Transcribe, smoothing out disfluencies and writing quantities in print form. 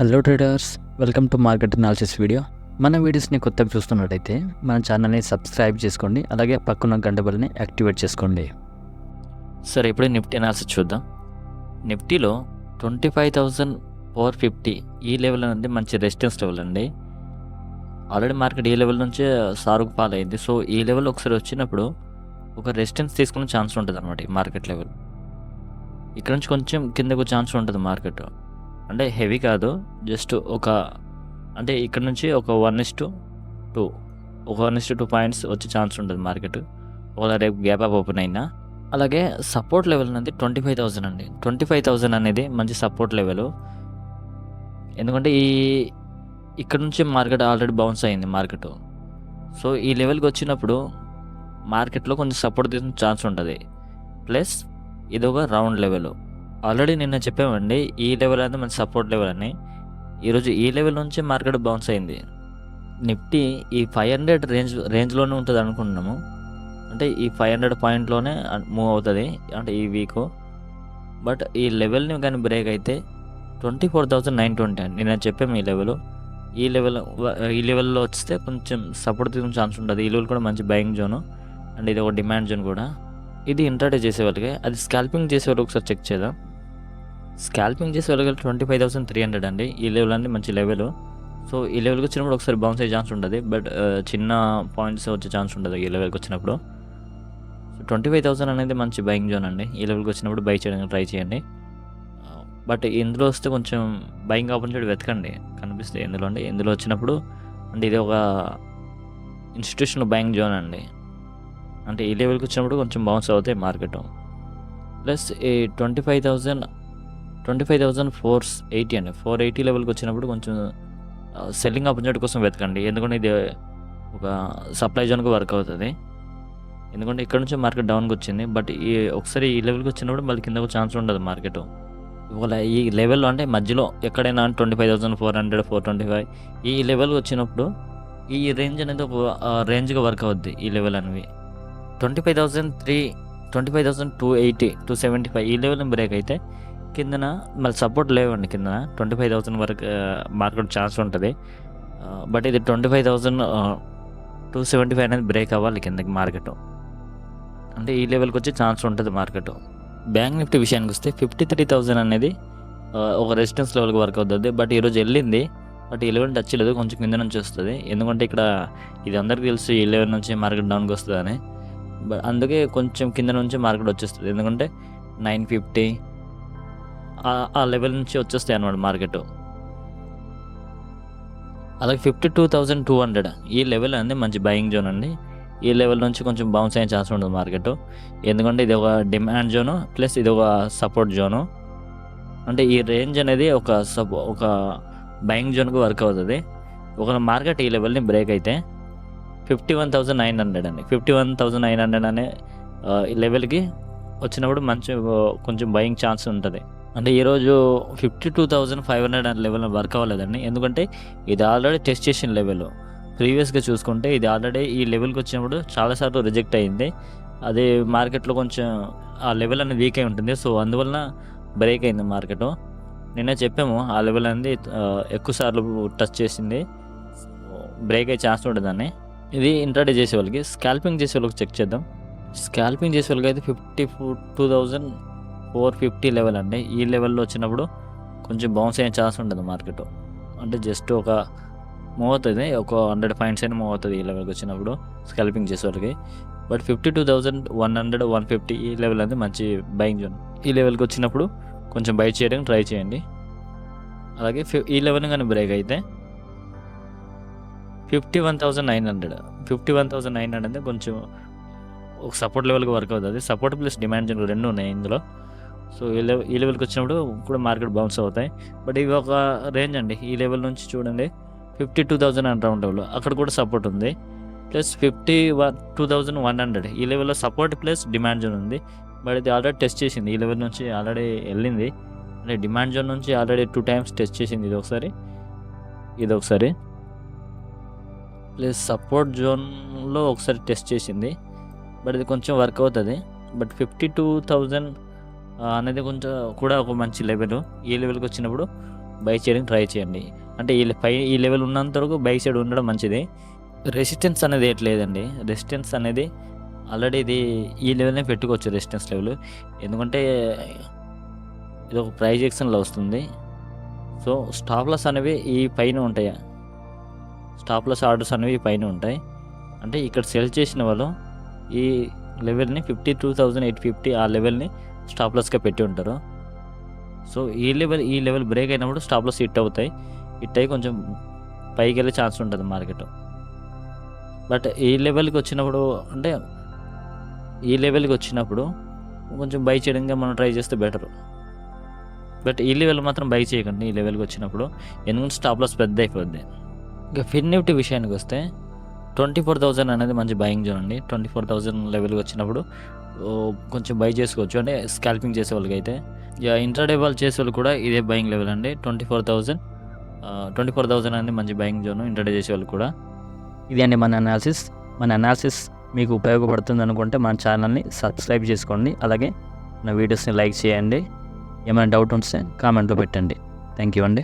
Hello traders, welcome to market analysis video. మన వీడియోస్ని కొత్తగా చూస్తున్నట్టయితే మన ఛానల్ని సబ్స్క్రైబ్ చేసుకోండి, అలాగే పక్కన గంట బెల్ని యాక్టివేట్ చేసుకోండి. సరే, ఇప్పుడు నిఫ్టీ అనాలిసిస్ చూద్దాం. నిఫ్టీలో 25,450 ఈ లెవెల్ అనేది మంచి రెసిస్టెన్స్ లెవెల్ అండి. ఆల్రెడీ మార్కెట్ ఈ లెవెల్ నుంచే సారుకు పాలైంది. సో ఈ లెవెల్ ఒకసారి వచ్చినప్పుడు ఒక రెసిస్టెన్స్ తీసుకునే ఛాన్స్ ఉంటుంది అనమాట. ఈ మార్కెట్ లెవెల్ ఇక్కడ నుంచి కొంచెం కిందకు ఛాన్స్ ఉంటుంది మార్కెట్. అంటే హెవీ కాదు, జస్ట్ అంటే ఇక్కడ నుంచి ఒక 1:2 పాయింట్స్ వచ్చే ఛాన్స్ ఉంటుంది మార్కెట్. ఒకవేళ రేపు గ్యాప్ అప్ ఓపెన్ అయినా. అలాగే సపోర్ట్ లెవెల్ అనేది 25,000 అండి. 25,000 అనేది మంచి సపోర్ట్ లెవెల్. ఎందుకంటే ఇక్కడ నుంచి మార్కెట్ ఆల్రెడీ బౌన్స్ అయింది మార్కెట్. సో ఈ లెవెల్కి వచ్చినప్పుడు మార్కెట్లో కొంచెం సపోర్ట్ తీసుకునే ఛాన్స్ ఉంటుంది. ప్లస్ ఇది ఒక రౌండ్ లెవెల్. ఆల్రెడీ నిన్న చెప్పామండి, ఈ లెవెల్ అనేది మంచి సపోర్ట్ లెవెల్ అని. ఈరోజు ఈ లెవెల్ నుంచి మార్కెట్ బౌన్స్ అయింది. నిఫ్టీ ఈ 500 రేంజ్లోనే ఉంటుంది అనుకుంటున్నాము. అంటే ఈ 500 పాయింట్లోనే మూవ్ అవుతుంది అంటే ఈ వీక్. బట్ ఈ లెవెల్ని కానీ బ్రేక్ అయితే 24,920 అండి. నేను చెప్పాము ఈ లెవెల్లో వస్తే కొంచెం సపోర్ట్ తీసుకునే ఛాన్స్ ఉంటుంది. ఈ లెవెల్ కూడా మంచి బయింగ్ జోను అండ్ ఇది ఒక డిమాండ్ జోన్ కూడా. ఇది ఇంట్రాడే చేసే వాళ్ళకి. అది స్కాల్పింగ్ చేసే వాళ్ళకి ఒకసారి చెక్ చేద్దాం. స్కాల్పింగ్ చేసే వాళ్ళకి 25,300 అండి. ఈ లెవెల్ అనేది మంచి లెవెల్. సో ఈ లెవెల్కి వచ్చినప్పుడు ఒకసారి బౌన్స్ అయ్యే ఛాన్స్ ఉంటుంది. బట్ చిన్న పాయింట్స్ వచ్చే ఛాన్స్ ఉంటుంది ఈ లెవెల్కి వచ్చినప్పుడు. సో 25,000 అనేది మంచి బయింగ్ జోన్ అండి. ఈ లెవెల్కి వచ్చినప్పుడు బై చేయడానికి ట్రై చేయండి. బట్ ఇందులో వస్తే కొంచెం బయింగ్ ఆపర్చునిటీ వెతకండి, కనిపిస్తాయి ఇందులో వచ్చినప్పుడు. అంటే ఇది ఒక ఇన్స్టిట్యూషనల్ బయింగ్ జోన్ అండి. అంటే ఈ లెవెల్కి వచ్చినప్పుడు కొంచెం బౌన్స్ అవుతాయి మార్కెట్. ప్లస్ ఈ 25,480 అండి. 480 లెవెల్కి వచ్చినప్పుడు కొంచెం సెల్లింగ్ ఆపర్చునిటీ కోసం వెతకండి. ఎందుకంటే ఇది ఒక సప్లై జోన్కి వర్క్ అవుతుంది. ఎందుకంటే ఇక్కడ నుంచి మార్కెట్ డౌన్కి వచ్చింది. బట్ ఒకసారి ఈ లెవెల్కి వచ్చినప్పుడు మళ్ళీ కిందకు ఛాన్స్ ఉండదు మార్కెట్. ఇవాళ ఈ లెవెల్లో అంటే మధ్యలో ఎక్కడైనా 25,400, 425 ఈ లెవెల్కి వచ్చినప్పుడు ఈ రేంజ్ అనేది ఒక రేంజ్గా వర్క్ అవుద్ది. ఈ లెవెల్ అనేవి 25,280, 275 ఈ లెవెల్ని బ్రేక్ అయితే కిందన మళ్ళీ సపోర్ట్ లేవండి. కిందన 25,000 వరకు మార్కెట్ ఛాన్స్ ఉంటుంది. బట్ ఇది 25,275 అనేది బ్రేక్ అవ్వాలి కిందకి మార్కెట్. అంటే ఈ లెవెల్కి వచ్చి ఛాన్స్ ఉంటుంది మార్కెట్. బ్యాంక్ నిఫ్టీ విషయానికి వస్తే 53,000 అనేది ఒక రెసిస్టెన్స్ లెవెల్కి వర్క్ అవుతుంది. బట్ ఈరోజు వెళ్ళింది, బట్ ఈ లెవెల్ టచ్ లేదు, కొంచెం కింద నుంచి వస్తుంది. ఎందుకంటే ఇక్కడ ఇది అందరికీ తెలుసు ఈ లెవెల్ నుంచి మార్కెట్ డౌన్కి వస్తుందని. బట్ అందుకే కొంచెం కింద నుంచి మార్కెట్ వచ్చేస్తుంది. ఎందుకంటే 950 ఆ లెవెల్ నుంచి వచ్చేస్తాయి అన్నమాట మార్కెట్. అలాగే 52,200 ఈ లెవెల్ అనేది మంచి బయింగ్ జోన్ అండి. ఈ లెవెల్ నుంచి కొంచెం బౌన్స్ అయ్యే ఛాన్స్ ఉంటుంది మార్కెట్. ఎందుకంటే ఇది ఒక డిమాండ్ జోను, ప్లస్ ఇది ఒక సపోర్ట్ జోను. అంటే ఈ రేంజ్ అనేది ఒక బయింగ్ జోన్కి వర్క్ అవుతుంది. ఒక మార్కెట్ ఈ లెవెల్ని బ్రేక్ అయితే 51,900 అండి. 51,900 అనే ఈ లెవెల్కి వచ్చినప్పుడు కొంచెం బయింగ్ ఛాన్స్ ఉంటుంది. అంటే ఈరోజు 52,500 అనే లెవెల్ వర్క్ అవ్వలేదండి. ఎందుకంటే ఇది ఆల్రెడీ టెస్ట్ చేసిన లెవెల్. ప్రీవియస్గా చూసుకుంటే ఇది ఆల్రెడీ ఈ లెవెల్కి వచ్చినప్పుడు చాలాసార్లు రిజెక్ట్ అయింది. అది మార్కెట్లో కొంచెం ఆ లెవెల్ అనేది వీక్ అయి ఉంటుంది. సో అందువలన బ్రేక్ అయింది మార్కెట్. నిన్న చెప్పాము ఆ లెవెల్ అనేది ఎక్కువ సార్లు టచ్ చేసింది, బ్రేక్ అయ్యే ఛాన్స్ ఉంటుందని. ఇది ఇంట్రాడే చేసే వాళ్ళకి. స్కాల్పింగ్ చేసే వాళ్ళకి చెక్ చేద్దాం. స్కాల్పింగ్ చేసే వాళ్ళకి అయితే 52,450 లెవెల్ అండి. ఈ లెవెల్లో వచ్చినప్పుడు కొంచెం బౌన్స్ అయ్యే ఛాన్స్ ఉంటుంది మార్కెట్. అంటే జస్ట్ ఒక మూవ్ అవుతుంది, ఒక 100 పాయింట్స్ అయినా మూవ్ అవుతుంది ఈ లెవెల్కి వచ్చినప్పుడు స్కాల్పింగ్ చేసే వాళ్ళకి. బట్ 52,100, 150 ఈ లెవెల్ అనేది మంచి బయింగ్ జోన్. ఈ లెవెల్కి వచ్చినప్పుడు కొంచెం బై చేయడానికి ట్రై చేయండి. అలాగే ఈ లెవెల్ కానీ బ్రేక్ అయితే 51,900 అంటే కొంచెం ఒక సపోర్ట్ లెవెల్కి వర్క్ అవుతుంది. సపోర్ట్ ప్లస్ డిమాండ్ జోన్ రెండు ఉన్నాయి ఇందులో. సో ఈ లెవెల్కి వచ్చినప్పుడు కూడా మార్కెట్ బౌన్స్ అవుతాయి. బట్ ఇవి ఒక రేంజ్ అండి. ఈ లెవెల్ నుంచి చూడండి 52,000 అండ్ రౌండ్ లెవెల్ అక్కడ కూడా సపోర్ట్ ఉంది. ప్లస్ 52,100 ఈ లెవెల్లో సపోర్ట్ ప్లస్ డిమాండ్ జోన్ ఉంది. బట్ ఇది ఆల్రెడీ టెస్ట్ చేసింది. ఈ లెవెల్ నుంచి ఆల్రెడీ వెళ్ళింది. అంటే డిమాండ్ జోన్ నుంచి ఆల్రెడీ 2 times టెస్ట్ చేసింది. ఇది ఒకసారి ప్లస్ సపోర్ట్ జోన్లో ఒకసారి టెస్ట్ చేసింది. బట్ ఇది కొంచెం వర్క్ అవుతుంది. బట్ 52,000 అనేది కొంచెం కూడా ఒక మంచి లెవెల్. ఈ లెవెల్కి వచ్చినప్పుడు బై చేయడానికి ట్రై చేయండి. అంటే ఈ లెవెల్ ఉన్నంత వరకు బై సైడ్ ఉండడం మంచిది. రెసిస్టెన్స్ అనేది లేదండి. రెసిస్టెన్స్ అనేది ఆల్రెడీ ఇది ఈ లెవెల్‌నే పెట్టుకోవచ్చు రెసిస్టెన్స్ లెవెల్. ఎందుకంటే ఇది ఒక ప్రైస్ యాక్షన్‌లో వస్తుంది. సో, స్టాప్ లాస్ అనేవి ఈ పైన ఉంటాయి. స్టాప్ లాస్ ఆర్డర్స్ అనేవి ఈ పైన ఉంటాయి. అంటే ఇక్కడ సెల్ చేసిన వాళ్ళు ఈ లెవెల్‌ని 52,850 ఆ లెవెల్‌ని స్టాప్ లాస్‌గా పెట్టి ఉంటారు. సో, ఈ లెవెల్ బ్రేక్ అయినప్పుడు స్టాప్ లాస్ హిట్ అవుతాయి. హిట్ అయ్యి కొంచెం పైకెళ్ళే ఛాన్స్ ఉంటుంది మార్కెట్. బట్ ఈ లెవెల్‌కి వచ్చినప్పుడు కొంచెం బై చేయడంగా మనం ట్రై చేస్తే బెటర్. బట్ ఈ లెవెల్ మాత్రం బై చేయకండి ఈ లెవెల్‌కి వచ్చినప్పుడు. ఎందుకంటే స్టాప్ లాస్ పెద్ద అయిపోద్ది. ఇక ఫిన్ నిఫ్టీ విషయానికి వస్తే 24,000 అనేది మంచి బయింగ్ జోన్ అండి. 24,000 లెవెల్‌కి వచ్చినప్పుడు కొంచెం బై చేసుకోవచ్చు. అంటే స్కాల్పింగ్ చేసే వాళ్ళకైతే. ఇంట్రాడే వాళ్ళు చేసేవాళ్ళు కూడా ఇదే బయింగ్ లెవెల్ అండి. 24,000 అనేది మంచి బయింగ్ జోన్ ఇంట్రాడే చేసేవాళ్ళు కూడా. ఇది అండి మన అనాలిసిస్ మీకు ఉపయోగపడుతుంది అనుకుంటే మన ఛానల్ని సబ్స్క్రైబ్ చేసుకోండి. అలాగే నా వీడియోస్ని లైక్ చేయండి. ఏమైనా డౌట్ ఉంటే కామెంట్లో పెట్టండి. థ్యాంక్ యూ అండి.